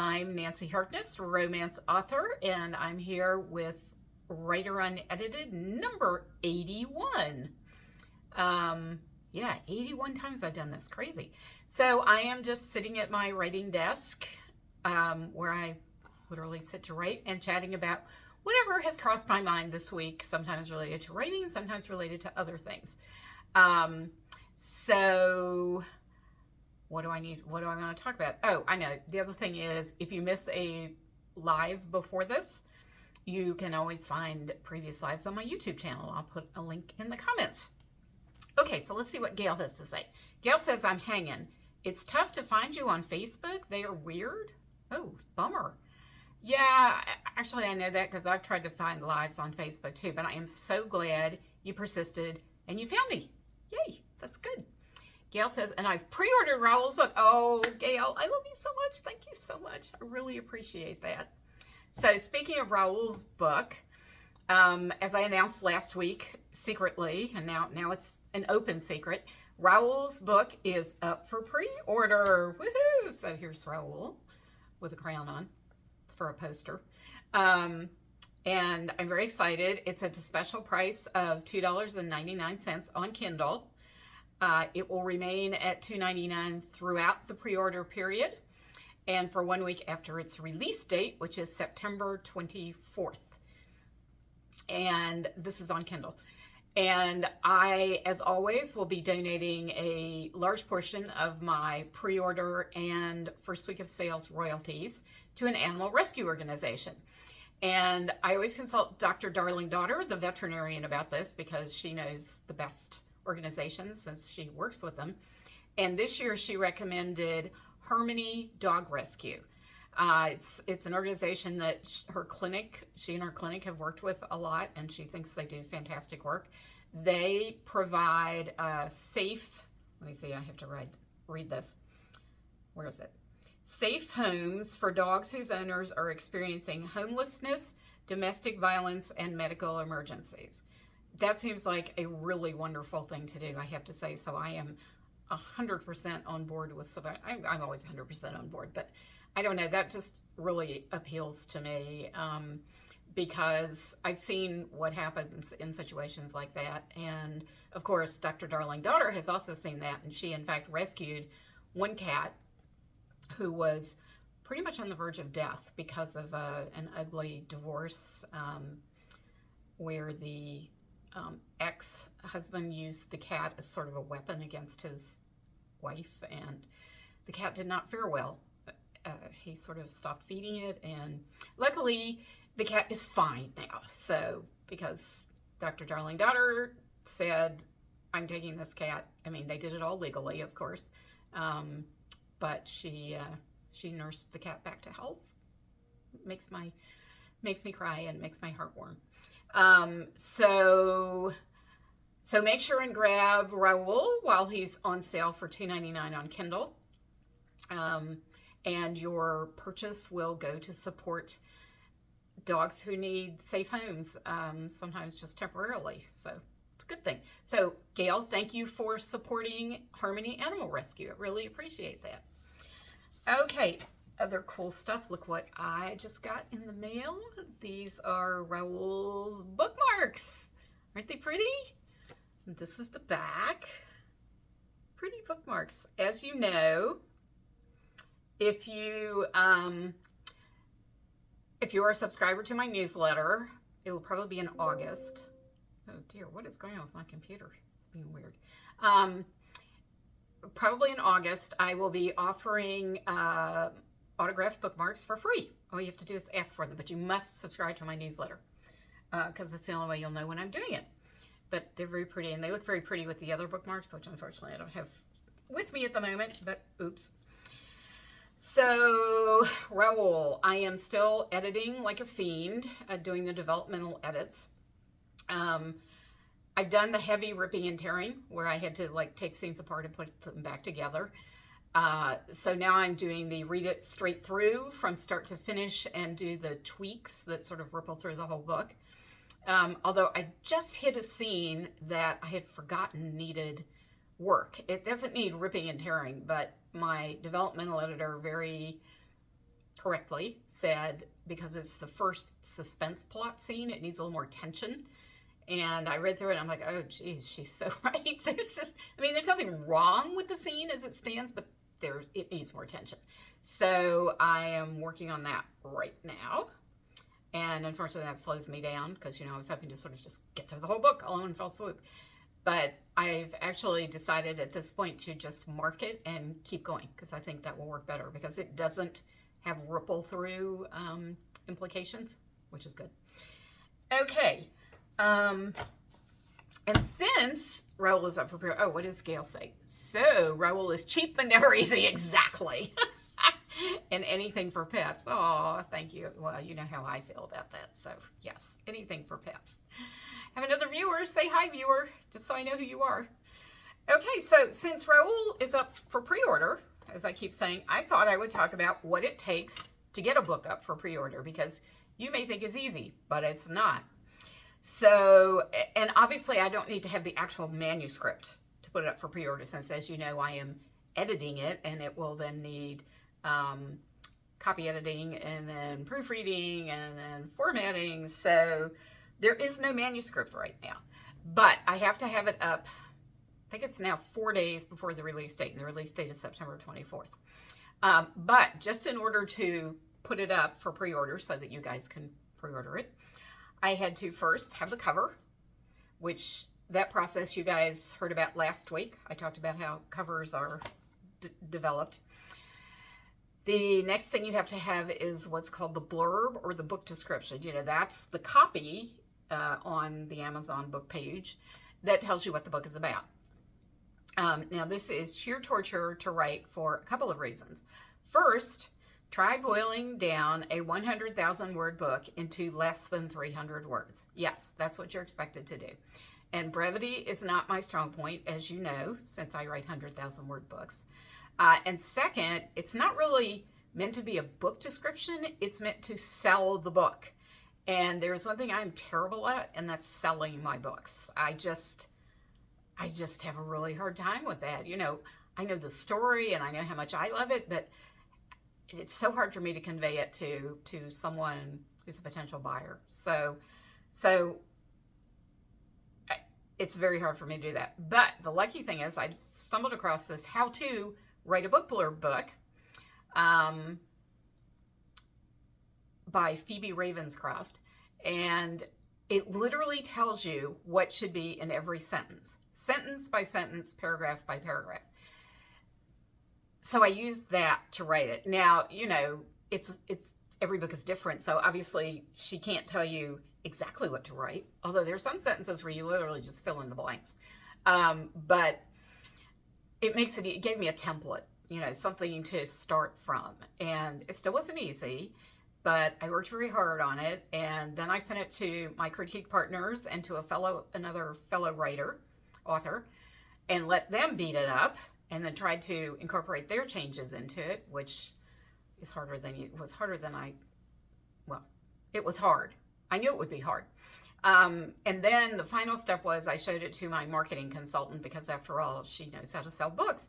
I'm Nancy Harkness, romance author, and I'm here with Writer Unedited number 81. Yeah, 81 times I've done this. Crazy. So I am just sitting at my writing desk where I literally sit to write and chatting about whatever has crossed my mind this week, sometimes related to writing, sometimes related to other things. So what do I want to talk about? Oh, I know. The other thing is, if you miss a live before this, you can always find previous lives on my YouTube channel. I'll put a link in the comments. Okay, so let's see what Gail has to say. Gail says, I'm hanging. It's tough to find you on Facebook. They are weird. Oh, bummer. Yeah, actually, I know that because I've tried to find lives on Facebook too, but I am so glad you persisted and you found me. Yay, that's good. Gail says, and I've pre-ordered Raoul's book. Oh, Gail, I love you so much. Thank you so much. I really appreciate that. So speaking of Raoul's book, as I announced last week secretly, and now it's an open secret, Raoul's book is up for pre-order. Woohoo! So here's Raoul with a crown on. It's for a poster. And I'm very excited. It's at the special price of $2.99 on Kindle. It will remain at $2.99 throughout the pre-order period and for 1 week after its release date, which is September 24th. And this is on Kindle. And I, as always, will be donating a large portion of my pre-order and first week of sales royalties to an animal rescue organization. And I always consult Dr. Darling Daughter, the veterinarian, about this because she knows the best organizations since she works with them. And this year she recommended Harmony Dog Rescue. It's an organization that she and her clinic have worked with a lot, and she thinks they do fantastic work. They provide safe, let me see, I have to read this. Where is it? Safe homes for dogs whose owners are experiencing homelessness, domestic violence, and medical emergencies. That seems like a really wonderful thing to do, I have to say. So I am 100% on board with somebody. I'm always 100% on board, but I don't know. That just really appeals to me because I've seen what happens in situations like that. And of course, Dr. Darling Daughter has also seen that. And she, in fact, rescued one cat who was pretty much on the verge of death because of an ugly divorce where the ex-husband used the cat as sort of a weapon against his wife, and the cat did not fare well. He sort of stopped feeding it, and luckily the cat is fine now. So because Dr. Darling Daughter said, I'm taking this cat, I mean, they did it all legally, of course, but she nursed the cat back to health. Makes me cry and makes my heart warm. So make sure and grab Raoul while he's on sale for $2.99 on Kindle. And your purchase will go to support dogs who need safe homes, sometimes just temporarily. So it's a good thing. So Gail, thank you for supporting Harmony Animal Rescue. I really appreciate that. Okay. Other cool stuff. Look what I just got in the mail. These are Raoul's bookmarks. Aren't they pretty? This is the back. Pretty bookmarks. As you know, if you are a subscriber to my newsletter, it will probably be in August. Oh dear, what is going on with my computer? It's being weird. Probably in August, I will be offering autographed bookmarks for free. All you have to do is ask for them, but you must subscribe to my newsletter because it's the only way you'll know when I'm doing it. But they're very pretty, and they look very pretty with the other bookmarks, which unfortunately I don't have with me at the moment, but oops. So Raoul, I am still editing like a fiend, doing the developmental edits. I've done the heavy ripping and tearing where I had to like take scenes apart and put them back together. So now I'm doing the read it straight through from start to finish and do the tweaks that sort of ripple through the whole book. Although I just hit a scene that I had forgotten needed work. It doesn't need ripping and tearing, but my developmental editor very correctly said, because it's the first suspense plot scene, it needs a little more tension. And I read through it and I'm like, oh, geez, she's so right. There's nothing wrong with the scene as it stands, but it needs more tension. So I am working on that right now. And unfortunately, that slows me down because, I was hoping to sort of just get through the whole book all in one fell swoop. But I've actually decided at this point to just mark it and keep going because I think that will work better because it doesn't have ripple through implications, which is good. Okay. And since Raoul is up for pre-order, what does Gail say? So Raoul is cheap and never easy, exactly. And anything for pets. Oh, thank you. Well, you know how I feel about that. So yes, anything for pets. Have another viewer. Say hi, viewer, just so I know who you are. Okay, so since Raoul is up for pre-order, as I keep saying, I thought I would talk about what it takes to get a book up for pre-order because you may think it's easy, but it's not. So, and obviously I don't need to have the actual manuscript to put it up for pre-order since, as you know, I am editing it and it will then need copy editing and then proofreading and then formatting. So there is no manuscript right now, but I have to have it up. I think it's now 4 days before the release date, and the release date is September 24th. But just in order to put it up for pre-order so that you guys can pre-order it, I had to first have the cover, which that process you guys heard about last week. I talked about how covers are developed. The next thing you have to have is what's called the blurb or the book description. That's the copy on the Amazon book page that tells you what the book is about. Now, this is sheer torture to write for a couple of reasons. First, try boiling down a 100,000 word book into less than 300 words. Yes, that's what you're expected to do. And brevity is not my strong point, as you know, since I write 100,000 word books. And second, it's not really meant to be a book description. It's meant to sell the book. And there's one thing I'm terrible at, and that's selling my books. I just have a really hard time with that. I know the story and I know how much I love it, but it's so hard for me to convey it to someone who's a potential buyer. So it's very hard for me to do that. But the lucky thing is I stumbled across this how to write a book blurb book by Phoebe Ravenscroft. And it literally tells you what should be in every sentence by sentence, paragraph by paragraph. So I used that to write it. Now, it's every book is different. So obviously she can't tell you exactly what to write. Although there's some sentences where you literally just fill in the blanks. But it gave me a template, something to start from. And it still wasn't easy, but I worked very hard on it. And then I sent it to my critique partners and to another fellow author, and let them beat it up. And then tried to incorporate their changes into it, which is it was hard. I knew it would be hard. And then the final step was I showed it to my marketing consultant because after all, she knows how to sell books.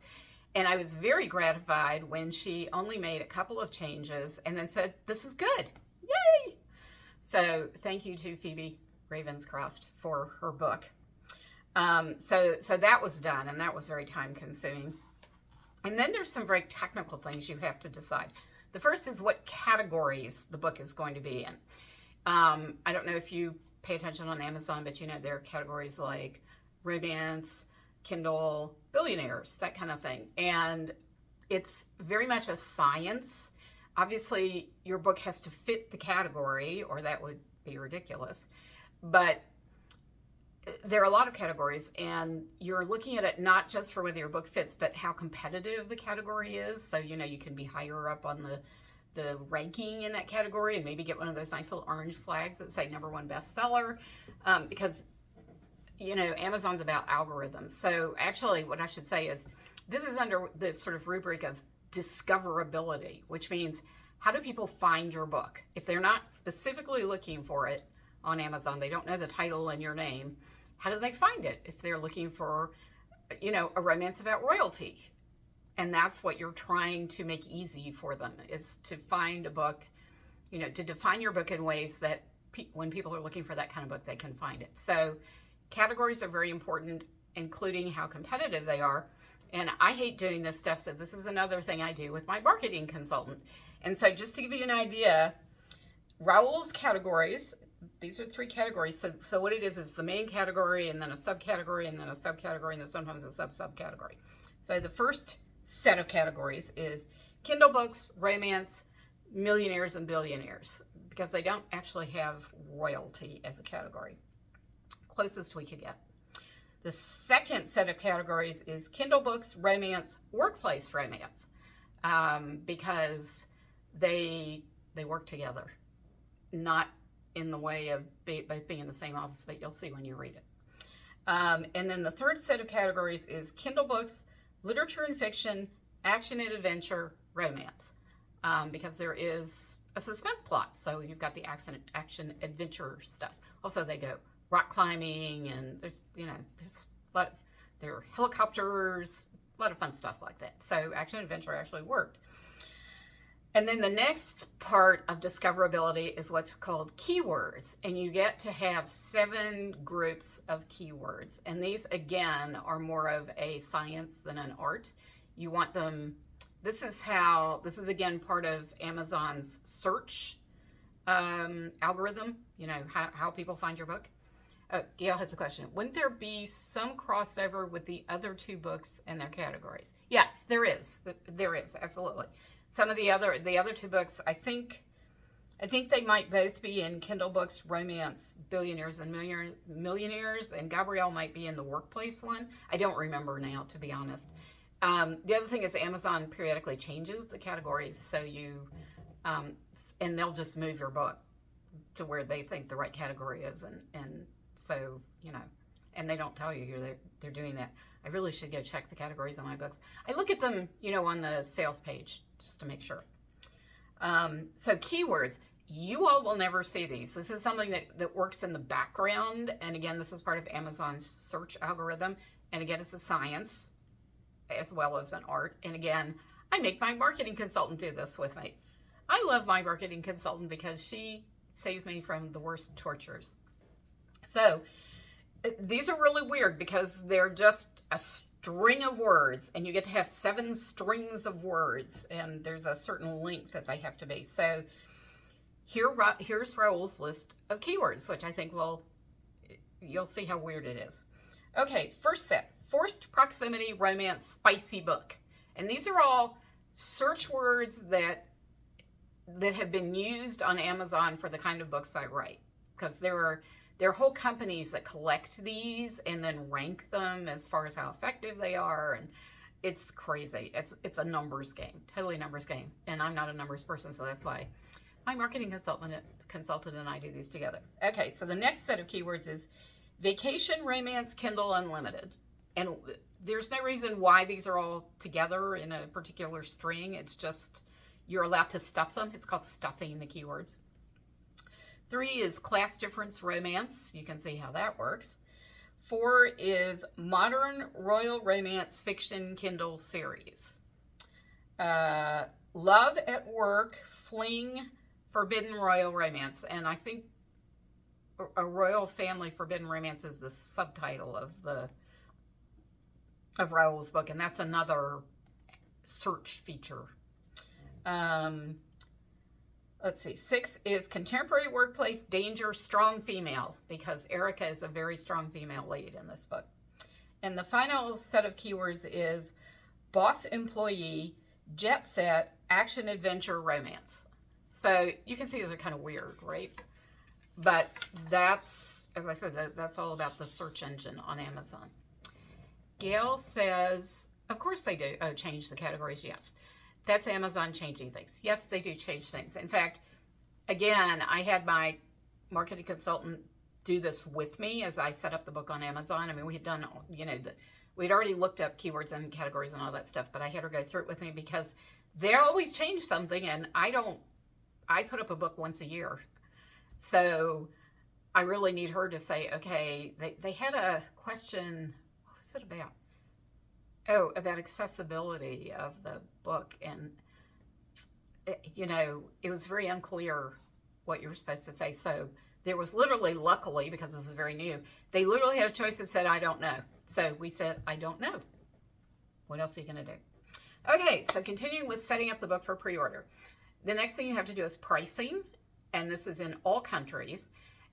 And I was very gratified when she only made a couple of changes and then said, this is good. Yay! So thank you to Phoebe Ravenscroft for her book. So that was done, and that was very time consuming. And then there's some very technical things you have to decide. The first is what categories the book is going to be in. I don't know if you pay attention on Amazon, but there are categories like romance, Kindle, billionaires, that kind of thing. And it's very much a science. Obviously, your book has to fit the category, or that would be ridiculous. But there are a lot of categories, and you're looking at it not just for whether your book fits, but how competitive the category is. So, you can be higher up on the ranking in that category and maybe get one of those nice little orange flags that say #1 bestseller, because, Amazon's about algorithms. So actually what I should say is this is under the sort of rubric of discoverability, which means how do people find your book? If they're not specifically looking for it on Amazon, they don't know the title and your name, how do they find it? If they're looking for, a romance about royalty And that's what you're trying to make easy for them, is to find a book, to define your book in ways that when people are looking for that kind of book, they can find it. So categories are very important, including how competitive they are. And I hate doing this stuff, so this is another thing I do with my marketing consultant. And so just to give you an idea, Raoul's categories, these are 3 categories. So what it is the main category, and then a subcategory, and then a subcategory, and then sometimes a subcategory. So the first set of categories is Kindle books, romance, millionaires, and billionaires, because they don't actually have royalty as a category. Closest we could get. The second set of categories is Kindle books, romance, workplace romance, because they work together, not in the way of both being in the same office, but you'll see when you read it. And then the third set of categories is Kindle books, literature and fiction, action and adventure, romance, because there is a suspense plot. So you've got the action adventure stuff. Also, they go rock climbing, and there's a lot of, there are helicopters, a lot of fun stuff like that. So action adventure actually worked. And then the next part of discoverability is what's called keywords. And you get to have 7 groups of keywords. And these, again, are more of a science than an art. You want them, this is again part of Amazon's search algorithm, how people find your book. Gail has a question. Wouldn't there be some crossover with the other 2 books and their categories? Yes, there is. There is, absolutely. Some of the other 2 books, I think they might both be in Kindle books, romance, billionaires and millionaires, and Gabrielle might be in the workplace one. I don't remember now, to be honest. The other thing is Amazon periodically changes the categories, so and they'll just move your book to where they think the right category is, and so, and they don't tell you they're doing that. I really should go check the categories on my books. I look at them, on the sales page just to make sure. So keywords, you all will never see these. This is something that works in the background. And again, this is part of Amazon's search algorithm. And again, it's a science as well as an art. And again, I make my marketing consultant do this with me. I love my marketing consultant because she saves me from the worst tortures. So these are really weird because they're just a string of words, and you get to have 7 strings of words, and there's a certain length that they have to be. So here's Raoul's list of keywords, which I think you'll see how weird it is. Okay, first set, forced proximity, romance, spicy book. And these are all search words that have been used on Amazon for the kind of books I write, because there are whole companies that collect these and then rank them as far as how effective they are, and it's crazy. It's a numbers game, totally a numbers game, and I'm not a numbers person, so that's why my marketing consultant and I do these together. Okay, so the next set of keywords is vacation, romance, Kindle, unlimited, and there's no reason why these are all together in a particular string. It's just you're allowed to stuff them. It's called stuffing the keywords. 3 is class difference romance. You can see how that works. 4 is modern royal romance fiction Kindle series. Love at work, fling, forbidden royal romance. And I think a royal family forbidden romance is the subtitle of Raoul's book. And that's another search feature. Let's see, 6 is contemporary workplace, danger, strong female, because Erica is a very strong female lead in this book. And the final set of keywords is boss employee, jet set, action adventure, romance. So you can see these are kind of weird, right? But that's, as I said, that's all about the search engine on Amazon. Gail says, of course they do. Oh, change the categories, yes. That's Amazon changing things. Yes, they do change things. In fact, again, I had my marketing consultant do this with me as I set up the book on Amazon. I mean, we had done, we'd already looked up keywords and categories and all that stuff, but I had her go through it with me because they always change something, and I put up a book once a year. So I really need her to say, okay, they had a question, what was it about? Oh, about accessibility of the book. And, it was very unclear what you were supposed to say. So there was literally, luckily, because this is very new, they literally had a choice that said, I don't know. So we said, I don't know. What else are you going to do? Okay, so continuing with setting up the book for pre-order. The next thing you have to do is pricing, and this is in all countries.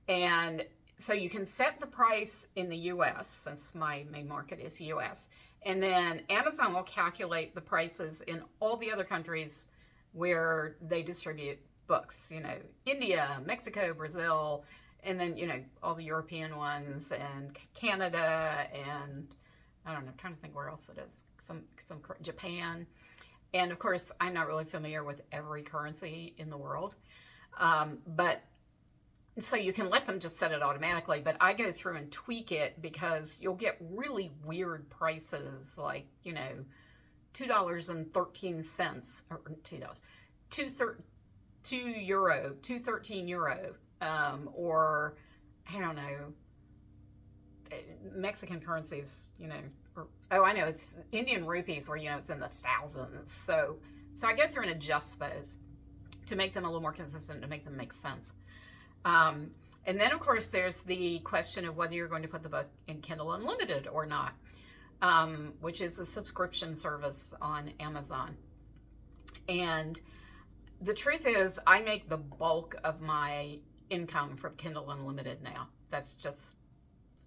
And so you can set the price in the US, since my main market is US, and then Amazon will calculate the prices in all the other countries where they distribute books, India, Mexico, Brazil, and then, all the European ones, and Canada, and I don't know, I'm trying to think where else it is. Some Japan. And of course, I'm not really familiar with every currency in the world. But so you can let them just set it automatically, but I go through and tweak it because you'll get really weird prices, like, $2.13, or $2, €2.13, or I don't know, Mexican currencies, or, I know, it's Indian rupees where, it's in the thousands. So I go through and adjust those to make them a little more consistent, to make them make sense. And then, of course, there's the question of whether you're going to put the book in Kindle Unlimited or not, which is a subscription service on Amazon. And the truth is, I make the bulk of my income from Kindle Unlimited now. That's just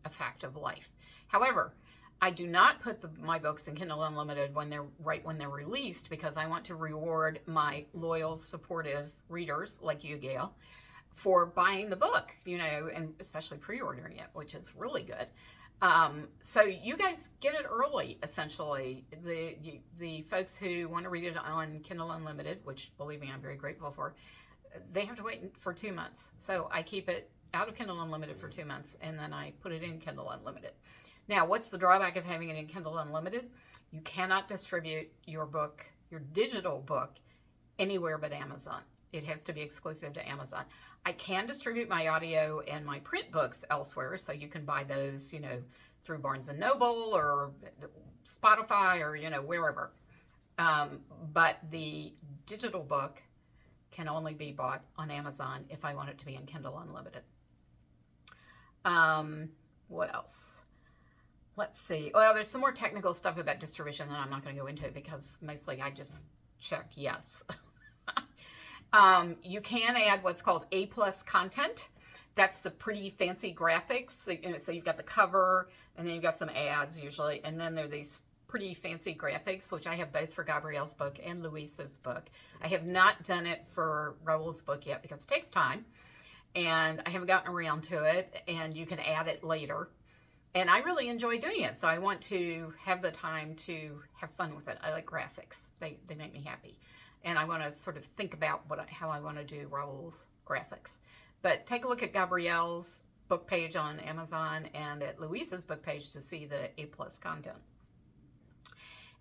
a fact of life. However, I do not put my books in Kindle Unlimited when they're released, because I want to reward my loyal, supportive readers like you, Gail, for buying the book, and especially pre-ordering it, which is really good. So you guys get it early, essentially. The folks who want to read it on Kindle Unlimited, which, believe me, I'm very grateful for, they have to wait for 2 months. So I keep it out of Kindle Unlimited for 2 months, and then I put it in Kindle Unlimited. Now, what's the drawback of having it in Kindle Unlimited? You cannot distribute your book, your digital book, anywhere but Amazon. It has to be exclusive to Amazon. I can distribute my audio and my print books elsewhere, so you can buy those, through Barnes & Noble or Spotify or, wherever. But the digital book can only be bought on Amazon if I want it to be in Kindle Unlimited. What else? Let's see. Well, there's some more technical stuff about distribution that I'm not going to go into, because mostly I just check yes. You can add what's called A+ content. That's the pretty fancy graphics. So you've got the cover, and then you've got some ads usually, and then there are these pretty fancy graphics, which I have both for Gabrielle's book and Luisa's book. I have not done it for Raul's book yet because it takes time, and I haven't gotten around to it, and you can add it later. And I really enjoy doing it, so I want to have the time to have fun with it. I like graphics. They make me happy. And I want to sort of think about how I want to do Raul's graphics. But take a look at Gabrielle's book page on Amazon and at Luisa's book page to see the A+ content.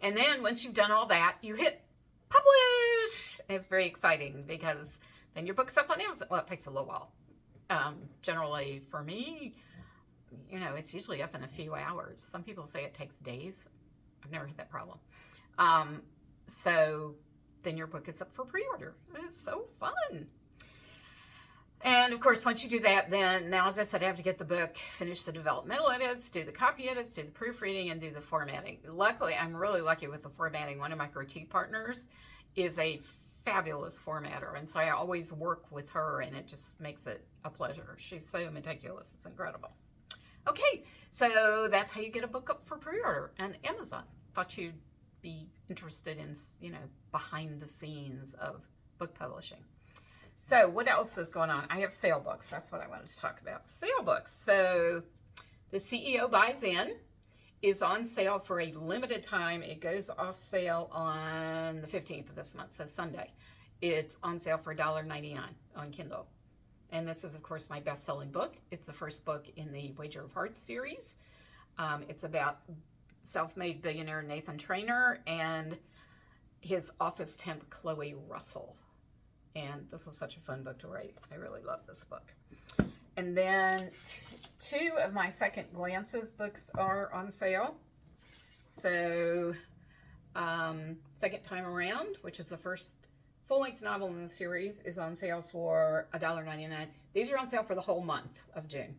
And then once you've done all that, you hit publish. And it's very exciting, because then your book's up on Amazon. Well, it takes a little while. Generally, for me, it's usually up in a few hours. Some people say it takes days. I've never had that problem. So then your book is up for pre-order. It's so fun. And of course, once you do that, then now, as I said, I have to get the book, finish the developmental edits, do the copy edits, do the proofreading, and do the formatting. Luckily, I'm really lucky with the formatting. One of my critique partners is a fabulous formatter, and so I always work with her, and it just makes it a pleasure. She's so meticulous. It's incredible. Okay, so that's how you get a book up for pre-order on Amazon. Thought you'd be interested in, behind the scenes of book publishing. So what else is going on? I have sale books. That's what I wanted to talk about. Sale books. So the CEO Buys In is on sale for a limited time. It goes off sale on the 15th of this month, so Sunday. It's on sale for $1.99 on Kindle. And this is, of course, my best-selling book. It's the first book in the Wager of Hearts series. It's about self-made billionaire Nathan Traynor and his office temp, Chloe Russell. And this was such a fun book to write. I really love this book. And then two of my Second Glances books are on sale. So, Second Time Around, which is the first full-length novel in the series, is on sale for $1.99. These are on sale for the whole month of June.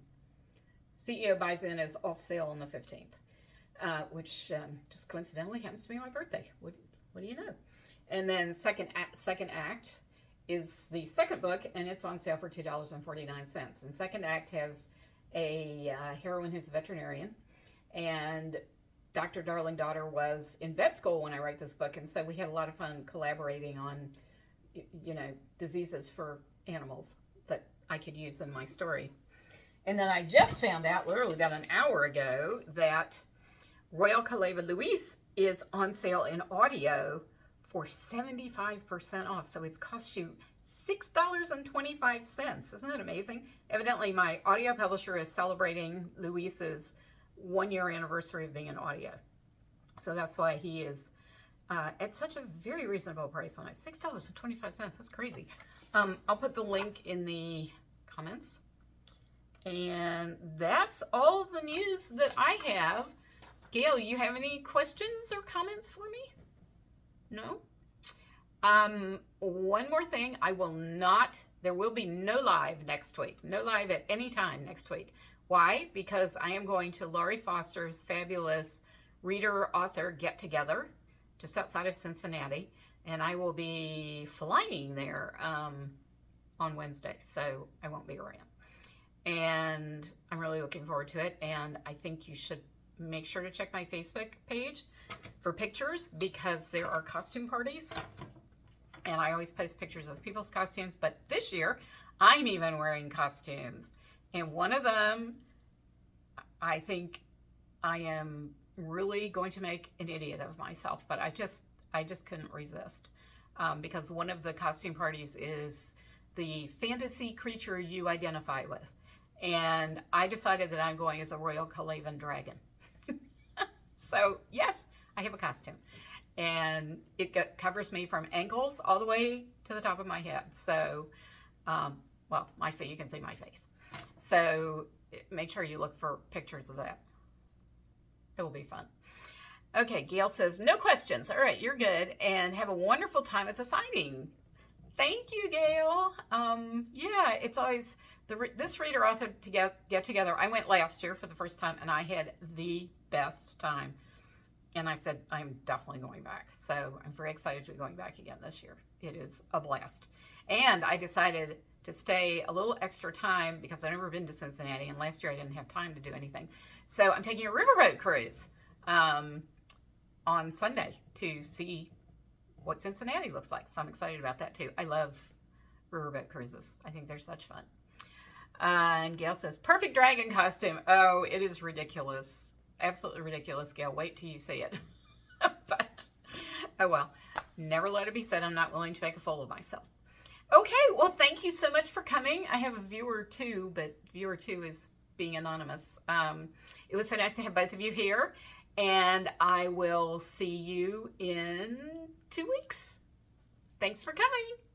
CEO Buys In is off sale on the 15th, which just coincidentally happens to be my birthday. What do you know? And then Second Act is the second book, and it's on sale for $2.49. And Second Act has a heroine who's a veterinarian, and Dr. Darling Daughter was in vet school when I wrote this book, and so we had a lot of fun collaborating on, diseases for animals that I could use in my story. And then I just found out, literally about an hour ago, that Royal Caleva Luis is on sale in audio for 75% off. So it's cost you $6.25. Isn't that amazing? Evidently, my audio publisher is celebrating Luis's 1-year anniversary of being in audio. So that's why he is at such a very reasonable price on it. $6.25. That's crazy. I'll put the link in the comments. And that's all the news that I have. Gail, you have any questions or comments for me? No? One more thing. There will be no live next week. No live at any time next week. Why? Because I am going to Laurie Foster's fabulous reader-author get-together just outside of Cincinnati. And I will be flying there on Wednesday, so I won't be around. And I'm really looking forward to it. And I think you should make sure to check my Facebook page for pictures, because there are costume parties. And I always post pictures of people's costumes. But this year, I'm even wearing costumes. And one of them, I think I am really going to make an idiot of myself. But I just couldn't resist. Because one of the costume parties is the fantasy creature you identify with. And I decided that I'm going as a Royal Calavan dragon. So, yes, I have a costume. And it covers me from ankles all the way to the top of my head. So, my face, you can see my face. So, make sure you look for pictures of that. It will be fun. Okay, Gail says, no questions. All right, you're good. And have a wonderful time at the signing. Thank you, Gail. Yeah, it's always this reader-author get-together. I went last year for the first time, and I had the best time. And I said, I'm definitely going back. So I'm very excited to be going back again this year. It is a blast. And I decided to stay a little extra time because I've never been to Cincinnati, and last year I didn't have time to do anything. So I'm taking a riverboat cruise on Sunday to see what Cincinnati looks like. So I'm excited about that too. I love riverboat cruises. I think they're such fun. And Gail says, perfect dragon costume. Oh, it is ridiculous. Absolutely ridiculous, Gail. Wait till you see it. But, oh well. Never let it be said I'm not willing to make a fool of myself. Okay, well, thank you so much for coming. I have a viewer too, but viewer two is being anonymous. It was so nice to have both of you here. And I will see you in 2 weeks. Thanks for coming.